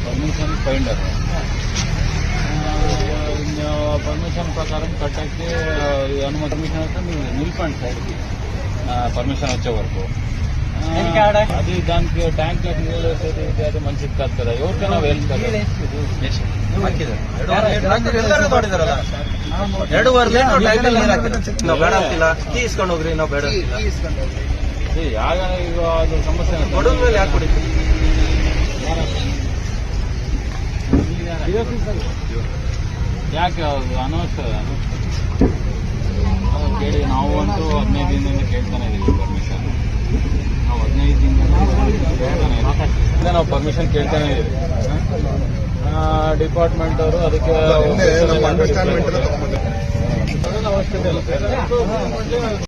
Permission finder permission ప్రకారం కట్టకి అనుమతి permission అయితే మీరు నిలిపండి సైడ్కి పర్మిషన్ వచ్చే వరకు. అది దానికి ట్యాంక్ అది మంచిది కాదు కదా, ఎవరికైనా వేలు కదా. 2 ವರ್ಷ ನಾವು ಬೇಡ ಅಂತಿಲ್ಲ, ಇಸ್ಕೊಂಡು ಹೋಗ್ರಿ, ನಾವು ಬೇಡ ಅಂತಿಲ್ಲ. ಆಗ ಈಗ ಅದು ಸಮಸ್ಯೆ ಕೊಡೋದ್ ಮೇಲೆ ಯಾಕೆ ಕುಡಿತೀವಿ? ಯಾಕೆ ಅದು ಅನವಶ್ಯಕ ಕೇಳಿ. ನಾವು ಅಂತೂ 15 ದಿನದಿಂದ ಕೇಳ್ತಾನೆ ಇದೀವಿ ಪರ್ಮಿಷನ್. ನಾವು 15 ದಿನದಿಂದ ನಾವು ಪರ್ಮಿಷನ್ ಕೇಳ್ತಾನೆ ಇದೀವಿ. ಡಿಪಾರ್ಟ್ಮೆಂಟ್ ಅವರು ಅದಕ್ಕೆ ಅವಶ್ಯಕತೆ ಇಲ್ಲ.